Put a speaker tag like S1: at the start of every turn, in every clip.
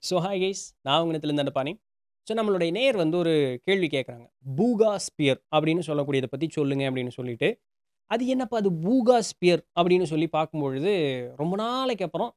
S1: So hi guys, நான் உங்கள்கிட்ட பாணி. ஸோ நம்மளுடைய நேயர் வந்து ஒரு கேள்வி கேட்குறாங்க. பூகா ஸ்பியர் அப்படின்னு சொல்லக்கூடியதை பற்றி சொல்லுங்க அப்படின்னு சொல்லிட்டு, அது என்னப்பா அது பூகா ஸ்பியர் அப்படின்னு சொல்லி பார்க்கும்பொழுது, ரொம்ப நாளைக்கு அப்புறம்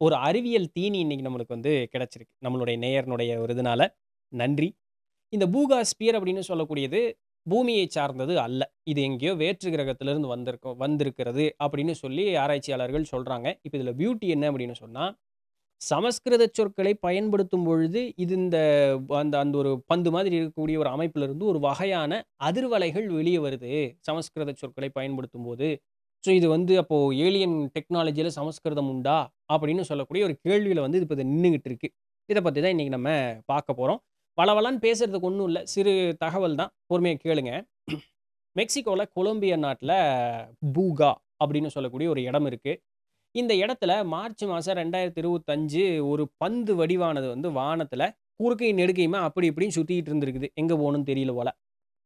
S1: ஒரு அறிவியல் தீனி இன்னைக்கு நம்மளுக்கு வந்து கிடைச்சிருக்கு. நம்மளுடைய நேயர்னுடைய ஒரு இதனால நன்றி. இந்த பூகா ஸ்பியர் அப்படின்னு சொல்லக்கூடியது பூமியை சார்ந்தது அல்ல. இது எங்கேயோ வேற்று கிரகத்திலிருந்து வந்திருக்கிறது அப்படின்னு சொல்லி ஆராய்ச்சியாளர்கள் சொல்றாங்க. இப்போ இதில் பியூட்டி என்ன அப்படின்னு சொன்னா, சமஸ்கிருத சொற்களை பயன்படுத்தும் பொழுது, இது இந்த அந்த அந்த ஒரு பந்து மாதிரி இருக்கக்கூடிய ஒரு அமைப்பிலிருந்து ஒரு வகையான அதிர்வலைகள் வெளிய வருது. சமஸ்கிருத சொற்களை பயன்படுத்தும்போது. ஸோ இது வந்து அப்போ ஏலியன் டெக்னாலஜில சமஸ்கிருதம் உண்டா? அப்படின்னு சொல்லக்கூடிய ஒரு கேள்வியில வந்து இது இப்ப நின்னுகிட்டு இருக்கு. இத பத்தி தான் இன்னைக்கு நம்ம பார்க்க போறோம். வளவளன்னு பேசுறதுக்கு ஒண்ணும் இல்ல. சிறு தகவல் தான். பொறுமையா கேளுங்க. மெக்சிகோல கொலம்பியா நாட்டுல பூகா அப்படின்னு சொல்லக்கூடிய ஒரு இடம் இருக்கு. இந்த இடத்துல மார்ச் மாசம் 2025 ஒரு பந்து வடிவானது வந்து வானத்துல குறுக்கையும் நெடுக்கையுமா அப்படி இப்படின்னு சுத்திட்டு இருந்திருக்குது. எங்க போகணும்னு தெரியல போல.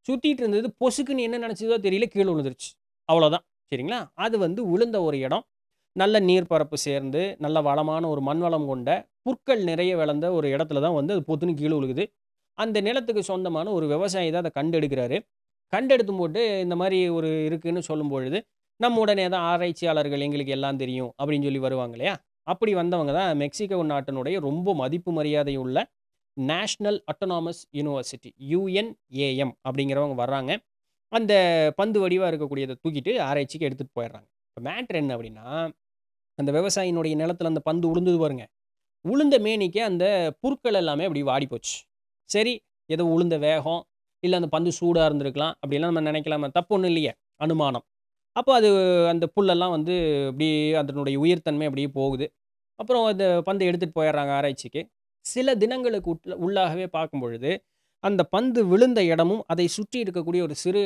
S1: சுத்திட்டு இருந்தது, பொசுக்குன்னு என்ன நினைச்சதோ தெரியல, கீழ விழுந்துருச்சு. அவ்வளோதான். சரிங்களா? அது வந்து விழுந்த ஒரு இடம். நல்ல நீர்ப்பரப்பு சேர்ந்து, நல்ல வளமான ஒரு மண் வளம் கொண்ட, புற்கள் நிறைய விளந்த ஒரு இடத்துல தான் வந்து அது பொத்துன்னு கீழ விழுகுது. அந்த நிலத்துக்கு சொந்தமான ஒரு விவசாயி தான் அத கண்டெடுக்கிறாரு. கண்டெடுத்தும் போட்டு இந்த மாரி ஒரு இருக்குன்னு சொல்லும்பொழுது, நம்ம உடனே தான் ஆராய்ச்சியாளர்கள் எங்களுக்கு எல்லாம் தெரியும் அப்படின்னு சொல்லி வருவாங்க இல்லையா? அப்படி வந்தவங்க தான் மெக்சிகோ நாட்டினுடைய ரொம்ப மதிப்பு மரியாதை உள்ள நேஷனல் அட்டானமஸ் யூனிவர்சிட்டி UNAM அப்படிங்கிறவங்க வர்றாங்க. அந்த பந்து வடிவா இருக்கக்கூடியத தூக்கிட்டு ஆராய்ச்சிக்கு எடுத்துட்டு போயிடுறாங்க. இப்ப மேட்டர் என்ன அப்படின்னா, அந்த விவசாயினுடைய நிலத்துல அந்த பந்து உழுந்தது பாருங்க. உளுந்த மேனிக்கு அந்த புற்கள் எல்லாமே அப்படி வாடி போச்சு. சரி, ஏதோ உளுந்த வேகம், இல்ல அந்த பந்து சூடா இருந்திருக்கலாம். அப்படிலாம் நம்ம நினைக்கலாமா? தப்பு ஒண்ணும் இல்லையே. அனுமானம். அப்போ அது அந்த புல்லெல்லாம் வந்து அப்படியே அதனுடைய உயிர்த்தன்மை அப்படியே போகுது. அப்புறம் அந்த பந்த எடுத்துட்டு போயிடுறாங்க ஆராய்ச்சிக்கு. சில தினங்களுக்கு உள்ளாகவே பார்க்கும்பொழுது, அந்த பந்து விழுந்த இடமும், அதை சுற்றி இருக்கக்கூடிய ஒரு சிறு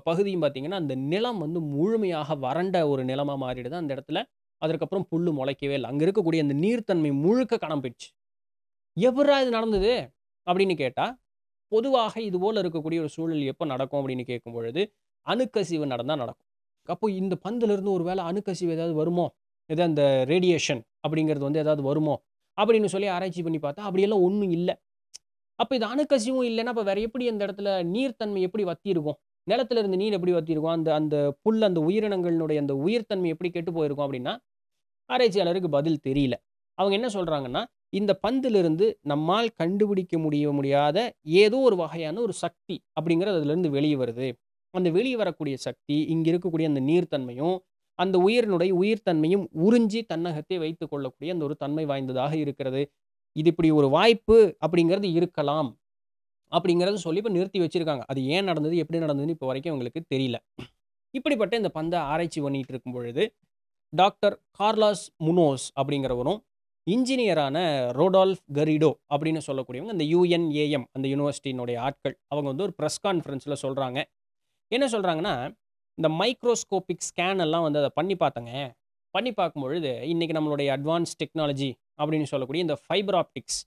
S1: பகுதியும் பார்த்தீங்கன்னா, அந்த நிலம் வந்து முழுமையாக வறண்ட ஒரு நிலமா மாறிடுது. அந்த இடத்துல அதற்கப்புறம் புல்லு முளைக்கவே இல்ல. அங்க இருக்கக்கூடிய அந்த நீர்த்தன்மை முழுக்க காணாம போயிடுச்சு. எப்புட்றா இது நடந்தது? அப்படின்னு கேட்டா, பொதுவாக இதுபோல இருக்கக்கூடிய ஒரு சூழல் எப்ப நடக்கும் அப்படின்னு கேட்கும்பொழுது, அணுக்கசிவு நடந்தா நடக்கும். அப்போ இந்த பந்திலிருந்து ஒரு வேளை அணுக்கசிவு ஏதாவது வருமோ? ஏதோ அந்த ரேடியேஷன் அப்படிங்கிறது வந்து ஏதாவது வருமோ? அப்படின்னு சொல்லி ஆராய்ச்சி பண்ணி பார்த்தா, அப்படியெல்லாம் ஒண்ணும் இல்ல. அப்ப இது அணுக்கசிவும் இல்லன்னா, அப்ப வேற எப்படி அந்த இடத்துல நீர்த்தன்மை எப்படி வத்தி இருக்கும்? நிலத்துல இருந்து நீர் எப்படி வத்தி இருக்கும்? அந்த அந்த அந்த உயிரினங்களினுடைய அந்த உயிர்த்தன்மை எப்படி கெட்டு போயிருக்கும் அப்படின்னா, ஆராய்ச்சியாளருக்கு பதில் தெரியல. அவங்க என்ன சொல்றாங்கன்னா, இந்த பந்திலிருந்து நம்மால் கண்டுபிடிக்க முடியாத ஏதோ ஒரு வகையான ஒரு சக்தி அப்படிங்கிறது அதிலிருந்து வெளிய வருது. அந்த வெளிய வரக்கூடிய சக்தி, இங்க இருக்கக்கூடிய அந்த நீர்த்தன்மையும், அந்த உயிரினுடைய உயிர்த்தன்மையும் உறிஞ்சி தன்னகத்தே வைத்துக் கொள்ளக்கூடிய அந்த ஒரு தன்மை வாய்ந்ததாக இருக்கிறது. இது இப்படி ஒரு வாய்ப்பு அப்படிங்கிறது இருக்கலாம். அப்படிங்கிறத சொல்லி இப்ப நிறுத்தி வச்சிருக்காங்க. அது ஏன் நடந்தது? எப்படி நடந்ததுன்னு இப்போ வரைக்கும் அவங்களுக்கு தெரியல. இப்படிப்பட்ட இந்த பந்த ஆராய்ச்சி பண்ணிட்டு இருக்கும் பொழுது, டாக்டர் கார்லாஸ் முனோஸ் அப்படிங்கிறவரும், இன்ஜினியரான ரோடால்ஃப் கரிடோ அப்படின்னு சொல்லக்கூடியவங்க இந்த UNAM அந்த யூனிவர்சிட்டியினுடைய ஆட்கள். அவங்க வந்து ஒரு பிரஸ் கான்ஃபரன்ஸ்ல சொல்றாங்க. என்ன சொல்றாங்கன்னா, இந்த மைக்ரோஸ்கோபிக் ஸ்கேன் எல்லாம் வந்து அத பண்ணி பார்த்தேங்க. பண்ணி பார்க்கும்பொழுது, இன்னைக்கு நம்மளுடைய அட்வான்ஸ் டெக்னாலஜி அப்படின்னு சொல்லக்கூடிய இந்த ஃபைபர் ஆப்டிக்ஸ்,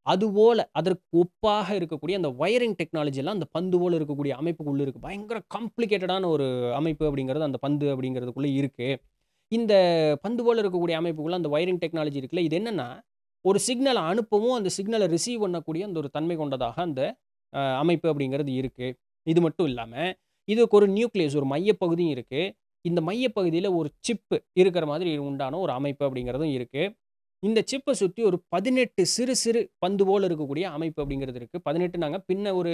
S1: அதுபோல அதற்கு ஒப்பாக இருக்கக்கூடிய அந்த வயரிங் டெக்னாலஜி எல்லாம் அந்த பந்து போல இருக்கக்கூடிய அமைப்புக்குள்ள இருக்கு. பயங்கர காம்ப்ளிகேட்டடான ஒரு அமைப்பு அப்படிங்கிறது அந்த பந்து அப்படிங்கிறதுக்குள்ள இருக்கு. இந்த பந்து போல இருக்கக்கூடிய அமைப்புக்குள்ள அந்த வயரிங் டெக்னாலஜி இருக்குல்ல, இது என்னன்னா, ஒரு சிக்னல அனுப்பவும், அந்த சிக்னல ரிசீவ் பண்ணக்கூடிய அந்த ஒரு தன்மை கொண்டதாக அந்த அமைப்பு அப்படிங்கிறது இருக்கு. இது மட்டும் இல்லாம, இதுக்கு ஒரு நியூக்ளியஸ் ஒரு மையப்பகுதியும் இருக்கு. இந்த மையப்பகுதியில ஒரு சிப் இருக்கிற மாதிரி உண்டான ஒரு அமைப்பு அப்படிங்கிறதும் இருக்கு. இந்த சிப்ப சுத்தி ஒரு 18 சிறு சிறு பந்து போல இருக்கக்கூடிய அமைப்பு அப்படிங்கிறது இருக்கு. 18னாங்க பின்ன ஒரு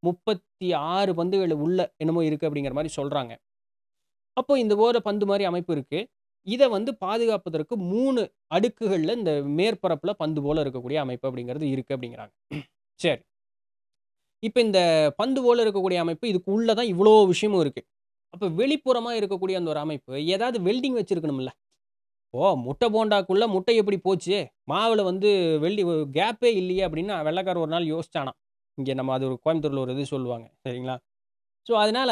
S1: 36 பந்துகள் உள்ள என்னமோ இருக்கு அப்படிங்கிற மாரி சொல்றாங்க. அப்போ இந்த போல பந்து மாரி அமைப்பு இருக்கு. இத வந்து பாதுகாப்பதற்கு 3 அடுக்குகள்ல இந்த மேற்பரப்புல பந்து போல இருக்கக்கூடிய அமைப்பு அப்படிங்கிறது இருக்கு அப்படிங்கிறாங்க. சரி. இப்ப இந்த பந்து போல இருக்கக்கூடிய அமைப்பு இதுக்கு உள்ள தான் இவ்ளோ விஷயமும் இருக்கு. அப்ப வெளிப்புறமா இருக்கக்கூடிய அந்த ஒரு அமைப்பு ஏதாவது வெல்டிங் வச்சிருக்கணும்ல. ஓ! முட்டை போண்டாக்குள்ள முட்டை எப்படி போச்சு? மாவுல வந்து கேப்பே இல்லையே அப்படின்னு வெள்ளைக்காரன் ஒரு நாள் யோசிச்சானாம். இங்க நம்ம அது ஒரு கோயம்புத்தூர்ல ஒரு இது சொல்லுவாங்க. சரிங்களா? ஸோ அதனால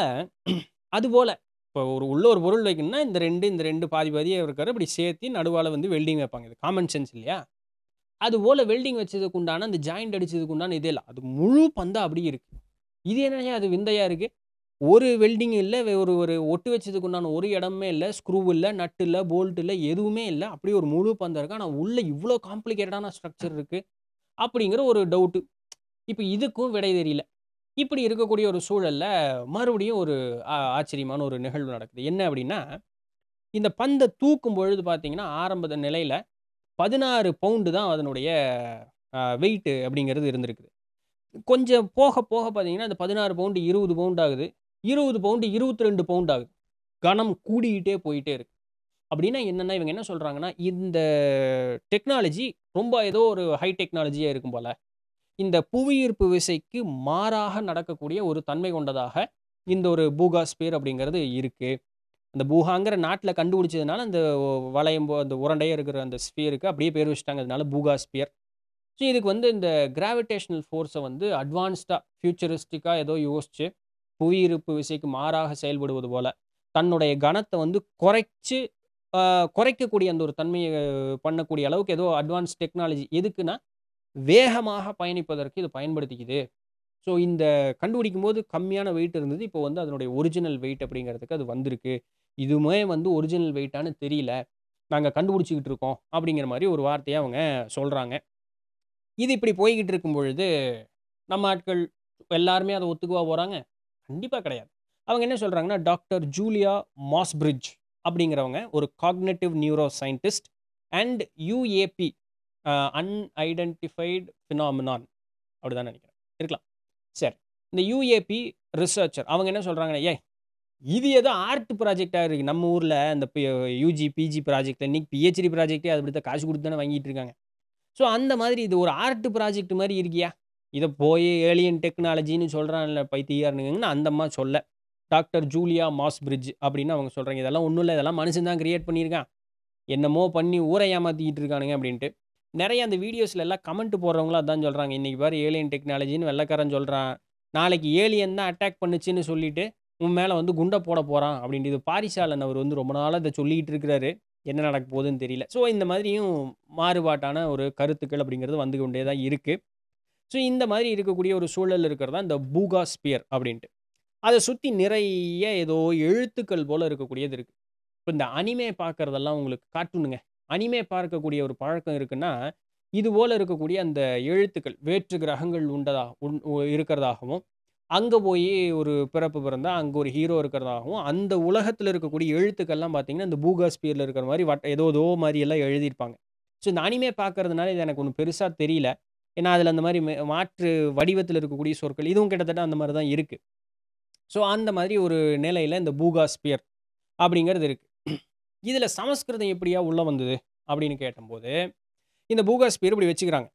S1: அதுபோல இப்போ உள்ள ஒரு பொருள் வைக்கணும்னா இந்த 2 பாதி பாதியா இருக்கிறத இப்படி சேர்த்து நடுவால வந்து வெல்டிங் வைப்பாங்க. இது காமன் சென்ஸ் இல்லையா? அதுபோல வெல்டிங் வச்சதுக்கு உண்டான அந்த ஜாயிண்ட் அடிச்சதுக்கு உண்டான இது இல்ல. அது முழு பந்தா அப்படியே இருக்கு. இது என்னய்யா அது விந்தையா இருக்கு? ஒரு வெல்டிங் இல்ல. ஒரு ஒரு ஒட்டு வச்சதுக்கு உண்டான ஒரு இடமுமே இல்ல. ஸ்க்ரூ இல்ல, நட் இல்ல, போல்ட் இல்ல, எதுவுமே இல்ல. அப்படியே ஒரு முழு பந்தம் இருக்கு. ஆனா உள்ள இவ்ளோ காம்ப்ளிகேட்டடான ஸ்ட்ரக்சர் இருக்கு. அப்படிங்கிற ஒரு டவுட்டு. இப்ப இதுக்கும் விடை தெரியல. இப்படி இருக்கக்கூடிய ஒரு சூழல்ல மறுபடியும் ஒரு ஆச்சரியமான ஒரு நிகழ்வு நடக்குது. என்ன அப்படின்னா, இந்த பந்த தூக்கும் பொழுது பார்த்தீங்கன்னா, ஆரம்ப நிலையில 16 பவுண்டு தான் அதனுடைய வெயிட் அப்படிங்கிறது இருந்திருக்குது. கொஞ்சம் போக போக பார்த்தீங்கன்னா, அந்த 16 பவுண்டு 20 பவுண்ட் ஆகுது. 20 பவுண்டு 22 பவுண்ட் ஆகுது. கனம் கூடிக்கிட்டே போயிட்டே இருக்கு. அப்படின்னா என்னன்னா, இவங்க என்ன சொல்றாங்கன்னா, இந்த டெக்னாலஜி ரொம்ப ஏதோ ஒரு ஹை டெக்னாலஜியா இருக்கும் போல. இந்த புவியீர்ப்பு விசைக்கு மாறாக நடக்கக்கூடிய ஒரு தன்மை கொண்டதாக இந்த ஒரு பூகாஸ்பியர் அப்படிங்கிறது இருக்கு. அந்த பூஹாங்கிற நாட்ல கண்டுபிடிச்சதுனால, அந்த வளையம் அந்த உருண்டையா இருக்கிற அந்த ஸ்பியருக்கு அப்படியே பேர் வச்சுட்டாங்க. அதனால பூகாஸ்பியர். ஸோ இதுக்கு வந்து இந்த கிராவிடேஷனல் ஃபோர்ஸ வந்து அட்வான்ஸ்டா, ஃபியூச்சரிஸ்டிக்கா ஏதோ யோசிச்சு, புவியீர்ப்பு விசைக்கு மாறாக செயல்படுவது போல, தன்னுடைய கனத்த வந்து குறைச்சு அ குறைக்கக்கூடிய அந்த ஒரு தன்மைய பண்ணக்கூடிய அளவுக்கு ஏதோ அட்வான்ஸ் டெக்னாலஜி. எதுக்குன்னா, வேகமாக பயணிப்பதற்கு இது பயன்படுத்திக்குது. ஸோ இந்த கண்டுபிடிக்கும்போது கம்மியான வெயிட் இருந்தது. இப்போ வந்து அதனுடைய ஒரிஜினல் வெயிட் அப்படிங்கிறதுக்கு அது வந்திருக்கு. இதுவுமே வந்து ஒரிஜினல் வெயிட்டான்னு தெரியல. நாங்க கண்டுபிடிச்சுக்கிட்டு இருக்கோம். அப்படிங்கிற மாரி ஒரு வார்த்தைய அவங்க சொல்றாங்க. இது இப்படி போய்க்கிட்டு இருக்கும் பொழுது, நம்ம ஆட்கள் எல்லாருமே அத ஒத்துக்கவா போறாங்க? கண்டிப்பா கிடையாது. அவங்க என்ன சொல்றாங்கன்னா, டாக்டர் ஜூலியா மாஸ்பிரிட்ஜ் அப்படிங்கிறவங்க ஒரு cognitive neuro scientist and UAP unidentified phenomenon அப்படிதான் நெனைக்கிறேன். இருக்கலாம். சரி. இந்த யுஏபி ரிசர்ச்சர் அவங்க என்ன சொல்றாங்கன்னா, "ஏய் இது ஏதோ ஆர்ட் ப்ராஜெக்ட்டா இருக்கு. நம்ம ஊர்ல இந்த யுஜி, பிஜி ப்ராஜெக்ட்ல இன்னைக்கு பிஹெச்டி ப்ராஜெக்ட்டே அப்படித்தான் காசு குடுத்து தானே வாங்கிட்டு இருக்காங்க." ஸோ அந்த மாதிரி இது ஒரு ஆர்ட் ப்ராஜெக்ட் மாரி இருக்கியா? இத போய் ஏலியன் டெக்னாலஜின்னு சொல்றான்ல பைத்தியக்காரனுங்கன்னு அந்த அம்மா சொல்ல. டாக்டர் ஜூலியா மாஸ்பிரிட்ஜ் அப்படின்னு அவங்க சொல்றாங்க. இதெல்லாம் ஒண்ணும் இல்ல. இதெல்லாம் மனுஷன் தான் கிரியேட் பண்ணியிருக்கான். என்னமோ பண்ணி ஊர ஏமாத்திக்கிட்டு இருக்கானுங்க அப்படின்ட்டு. நெறைய அந்த வீடியோஸ்ல எல்லாம் கமெண்ட் போடுறவங்களும் அதான் சொல்றாங்க. இன்னைக்கு பாரு ஏலியன் டெக்னாலஜின்னு வெள்ளைக்காரன் சொல்றான். நாளைக்கு ஏலியன் தான் அட்டாக் பண்ணுச்சுன்னு சொல்லிட்டு, உன் மேல வந்து குண்ட போட போறான் அப்படின்ட்டு. இது பாரிசாலன் அவர் வந்து ரொம்ப நாளா இத சொல்லிக்கிட்டு இருக்கிறாரு. என்ன நடக்க போகுதுன்னு தெரியல. ஸோ இந்த மாதிரியும் மாறுபாட்டான ஒரு கருத்துக்கள் அப்படிங்கிறது வந்து கொண்டே தான் இருக்கு. ஸோ இந்த மாதிரி இருக்கக்கூடிய ஒரு சூழல் இருக்கிறது தான் இந்த பூகாஸ்பியர் அப்படின்ட்டு. அத சுத்தி நிறைய ஏதோ எழுத்துக்கள் போல இருக்கக்கூடியது இருக்கு. இப்ப இந்த அனிமே பார்க்கிறதெல்லாம் உங்களுக்கு கார்ட்டூனுங்க. அனிமே பார்க்கக்கூடிய ஒரு பழக்கம் இருக்குன்னா, இது போல இருக்கக்கூடிய அந்த எழுத்துக்கள், வேற்று கிரகங்கள் உண்டதா இருக்கிறதாகவும், அங்க போயி ஒரு பிறப்பு பிறந்தா, அங்க ஒரு ஹீரோ இருக்கிறதாகவும், அந்த உலகத்துல இருக்கக்கூடிய எழுத்துக்கள்லாம் பார்த்தீங்கன்னா, இந்த பூகாஸ்பியர்ல இருக்கிற மாரி ஏதோ ஏதோ மாரி எல்லாம் எழுதியிருப்பாங்க. ஸோ இந்த அனிமே பார்க்கறதுனால இது எனக்கு ஒண்ணும் பெருசா தெரியல. ஏன்னா, அதுல அந்த மாரி மாற்று வடிவத்துல இருக்கக்கூடிய சொற்கள், இதுவும் கிட்டத்தட்ட அந்த மாரி தான் இருக்கு. ஸோ அந்த மாதிரி ஒரு நிலையில இந்த பூகாஸ்பியர் அப்படிங்கிறது இருக்கு. இதுல சமஸ்கிருதம் எப்படியா உள்ள வந்தது? அப்படின்னு கேட்டம்போது, இந்த பூகாஸ்பியர் இப்படி வச்சுக்கிறாங்க.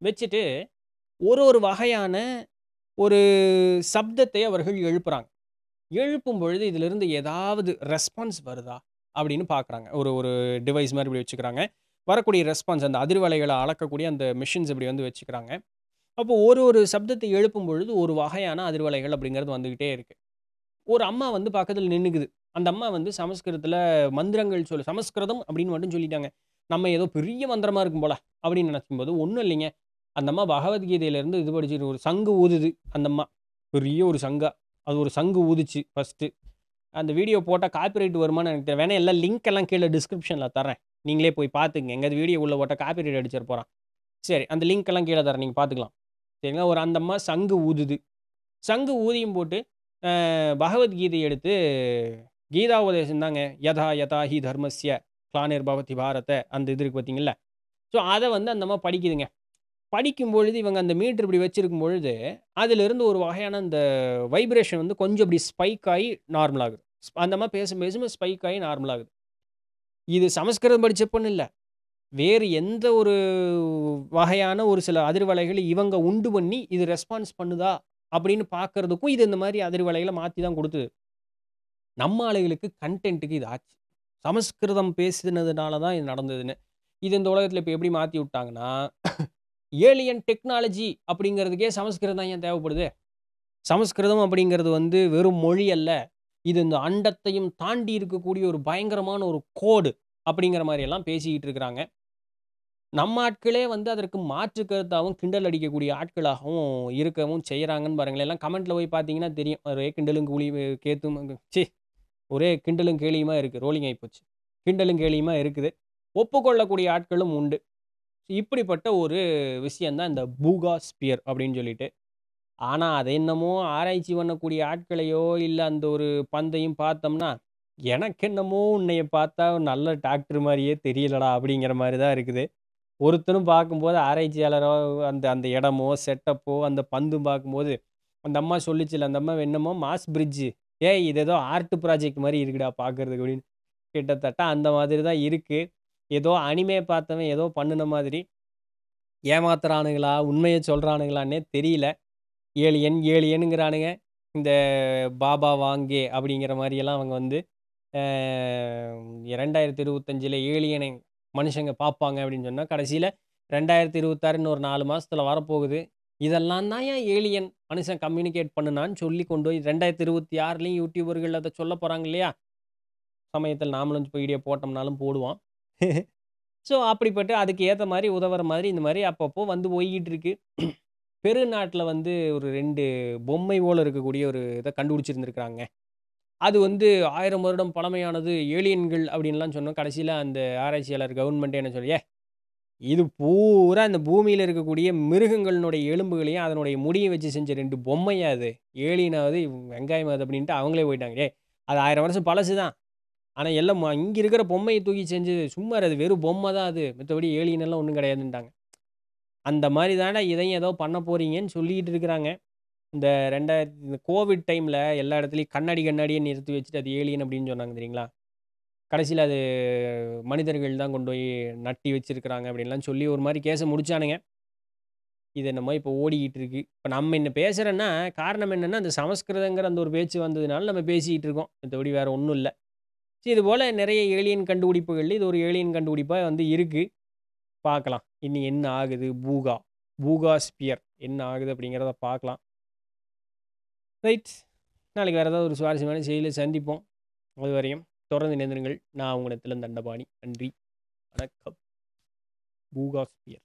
S1: வச்சுட்டு ஒரு ஒரு வகையான ஒரு சப்தத்தை அவர்கள் எழுப்புறாங்க. எழுப்பும் பொழுது இதிலிருந்து ஏதாவது ரெஸ்பான்ஸ் வருதா? அப்படின்னு பார்க்குறாங்க. ஒரு ஒரு டிவைஸ் மாரி இப்படி வச்சுக்கிறாங்க. வரக்கூடிய ரெஸ்பான்ஸ் அந்த அதிர்வலைகள அளக்கக்கூடிய அந்த மெஷின்ஸ் இப்படி வந்து வச்சுக்கிறாங்க. அப்போ ஒரு ஒரு சப்தத்தை எழுப்பும் பொழுது ஒரு வகையான அதிர்வலைகள் அப்படிங்கிறது வந்துகிட்டே இருக்கு. ஒரு அம்மா வந்து பக்கத்துல நின்னுக்குது. அந்த அம்மா வந்து சமஸ்கிருதத்துல மந்திரங்கள் சமஸ்கிருதம் அப்படின்னு மட்டும் சொல்லிட்டாங்க. நம்ம ஏதோ பெரிய மந்திரமா இருக்கும் போல அப்படின்னு நினைக்கும்போது, ஒண்ணும் இல்லைங்க. அந்த அம்மா பகவத்கீதையிலிருந்து இது படிச்சுட்டு ஒரு சங்கு ஊதுது அந்த அம்மா. பெரிய ஒரு சங்கா. அது ஒரு சங்கு ஊதுச்சு ஃபர்ஸ்ட்டு. அந்த வீடியோ போட்டா காப்பிரைட் வருமான்னு எனக்கு தெரியல. வேணா எல்லாம் லிங்க் எல்லாம் கீழ டிஸ்கிரிப்ஷன்ல தர்றேன். நீங்களே போய் பார்த்துக்கங்க. எங்கேயாவது வீடியோ உள்ள போட்டா காப்பிரைட் அடிச்சிற போறான். சரி அந்த லிங்க் எல்லாம் கீழ தர்றேன். நீங்க பார்த்துக்கலாம். சரிங்களா? ஒரு அந்த அம்மா சங்கு ஊதுது. சங்கு ஊதியும் போட்டு பகவத்கீதை எடுத்து கீதா உபதேசம் தாங்க. யதா யதா ஹி தர்மஸ்ய கிளானிர்பவதி பாரத அந்த இது இருக்கு பார்த்தீங்களா? ஸோ அத வந்து அந்த அம்மா படிக்குதுங்க. படிக்கும்பொழுது இவங்க அந்த மீட்டர் இப்படி வச்சிருக்கும் பொழுது, அதிலிருந்து ஒரு வகையான அந்த வைப்ரேஷன் வந்து கொஞ்சம் இப்படி ஸ்பைக் ஆயி நார்மல் ஆகுது. அந்த அம்மா பேசும் ஸ்பைக் ஆயி நார்மல் ஆகுது. இது சமஸ்கிருதம் படிச்சப்பன்னு இல்ல. வேறு எந்த ஒரு வகையான ஒரு சில அதிர்வலைகளை இவங்க உண்டு பண்ணி, இது ரெஸ்பான்ஸ் பண்ணுதா? அப்படின்னு பார்க்கறதுக்கும், இது இந்த மாரி அதிர்வலைகள மாத்தி தான் குடுத்தது. நம்ம ஆளுகளுக்கு கன்டென்ட்க்கு இது ஆச்சு. சமஸ்கிருதம் பேசினதுனால தான் இது நடந்ததுன்னு. இது இந்த உலகத்தில இப்ப எப்படி மாத்தி விட்டாங்கன்னா, ஏலியன் டெக்னாலஜி அப்படிங்கிறதுக்கே சமஸ்கிருதம் தான் ஏன் தேவைப்படுது? சமஸ்கிருதம் அப்படிங்கிறது வந்து வெறும் மொழி அல்ல. இது இந்த அண்டத்தையும் தாண்டி இருக்கக்கூடிய ஒரு பயங்கரமான ஒரு கோடு அப்படிங்கிற மாரி எல்லாம் பேசிக்கிட்டு இருக்கிறாங்க. நம்ம ஆட்களே வந்து அதற்கு மாற்று கருத்தாவும், கிண்டல் அடிக்கக்கூடிய ஆட்களாகவும் இருக்கவும் செய்றாங்கன்னு பாருங்களேன். எல்லாம் கமெண்ட்ல போய் பார்த்தீங்கன்னா தெரியும். ஒரே கிண்டலும் கேத்தும் ஒரே கிண்டலும் கேலியுமா இருக்கு. ரோலிங் ஆயிப்போச்சு. கிண்டலும் கேலியுமா இருக்குது. ஒப்புக்கொள்ளக்கூடிய ஆட்களும் உண்டு. இப்படிப்பட்ட ஒரு விஷயம் தான் இந்த பூகா ஸ்பியர் அப்படின்னு சொல்லிட்டு. ஆனா, அது என்னமோ ஆராய்ச்சி பண்ணக்கூடிய ஆட்களையோ, இல்ல அந்த ஒரு பந்தையும் பார்த்தோம்னா, எனக்கு என்னமோ உன்னைய பார்த்தா நல்ல டாக்டர் மாரியே தெரியலடா அப்படிங்கிற மாரி தான் இருக்குது. ஒருத்தனும் பார்க்கும்போது ஆராய்ச்சியாளரோ, அந்த அந்த இடமோ, செட்டப்போ, அந்த பந்தும் பார்க்கும்போது, அந்த அம்மா சொல்லுச்சுல்ல, அந்த அம்மா என்னமோ மாஸ் பிரிட்ஜ். "ஏய் இது ஏதோ ஆர்ட் ப்ராஜெக்ட் மாரி இருக்குடா பார்க்கறதுக்கு" அப்படின்னு. கிட்டத்தட்ட அந்த மாதிரி தான் இருக்கு. ஏதோ அனிமே பார்த்தவன் ஏதோ பண்ணுன மாதிரி. ஏமாத்துறானுங்களா? உண்மைய சொல்றானுங்களான்னே தெரியல. ஏலியன் ஏலியனுங்கிறானுங்க. இந்த பாபா வாங்கே அப்படிங்கிற மாரியெல்லாம் அவங்க வந்து அ 2025ல ஏலியனை மனுஷங்க பார்ப்பாங்க அப்படின்னு சொன்னா, கடைசியில 2026 இன்னும் ஒரு 4 மாசத்துல வரப்போகுது. இதெல்லாம் தான் ஏன் ஏலியன் மனுஷன் கம்யூனிகேட் பண்ணுனான்னு சொல்லி கொண்டு போய் 2026லயும் யூடியூபர்கள் அத சொல்லப் போறாங்க இல்லையா? சமயத்துல நாமளும் வீடியோ போட்டோம்னாலும் போடுவோம். ஸோ அப்படிப்பட்டு அதுக்கு ஏத்த மாரி உதவுற மாதிரி இந்த மாரி அப்பப்போ வந்து போய்க்கிட்டு இருக்கு. பெருநாட்ல வந்து ஒரு 2 பொம்மை போல இருக்கக்கூடிய ஒரு இத கண்டுபிடிச்சிருந்திருக்காங்க. அது வந்து 1000 வருடம் பழமையானது, ஏலியன்கள் அப்படின்லாம் சொன்னோம். கடைசியில அந்த ஆராய்ச்சியாளர் கவர்ன்மெண்ட்டே என்ன சொல்லி, இது பூரா இந்த பூமியில இருக்கக்கூடிய மிருகங்களினுடைய எலும்புகளையும், அதனுடைய முடிய வச்சு செஞ்ச 2 பொம்மையா அது. ஏலியனாவது, வெங்காயமாவது அப்படின்ட்டு அவங்களே போயிட்டாங்க. அது 1000 வருஷம் பழசு தான். ஆனா எல்லாம் இங்க இருக்கிற பொம்மைய தூக்கி செஞ்சது சும்மா அது வெறும் பொம்மை தான் அது. மத்தபடி ஏலியன் எல்லாம் ஒண்ணும் கிடையாதுன்ட்டாங்க. அந்த மாரி தான்டா இதையும் ஏதோ பண்ண போறீங்கன்னு சொல்லிட்டு இருக்கிறாங்க. இந்த 2000 இந்த கோவிட் டைம்ல எல்லா இடத்துலயும் கண்ணாடிய நிறுத்தி வச்சுட்டு அது ஏலியன் அப்படின்னு சொன்னாங்க தெரியுங்களா? கடைசியில அது மனிதர்கள் தான் கொண்டு போய் நட்டி வச்சிருக்கிறாங்க அப்படின்லாம் சொல்லி ஒரு மாரி கேஸ முடிச்சானுங்க. இது என்னமோ இப்போ ஓடிக்கிட்டு இருக்கு. இப்ப நம்ம என்ன பேசுறேன்னா, காரணம் என்னன்னா, அந்த சமஸ்கிருதங்கிற அந்த ஒரு பேச்சு வந்ததுனால நம்ம பேசிக்கிட்டு இருக்கோம். மத்தபடி வேற ஒண்ணும் இல்ல. இது போல நெறைய ஏலியன் கண்டுபிடிப்புகள்ல இது ஒரு ஏலியன் கண்டுபிடிப்பா வந்து இருக்கு. பார்க்கலாம். இனி என்ன ஆகுது? பூகா ஸ்பியர் என்ன ஆகுது அப்படிங்கிறத பார்க்கலாம். ரைட். நாளைக்கு வேற ஏதாவது ஒரு சுவாரஸ்யமான செய்தியில சந்திப்போம். அதுவரையும் தொடர்ந்து இணைந்திருங்கள். நான் உங்களிடத்திலிருந்து தண்டபாணி. நன்றி. வணக்கம். பூகா ஸ்பியர்.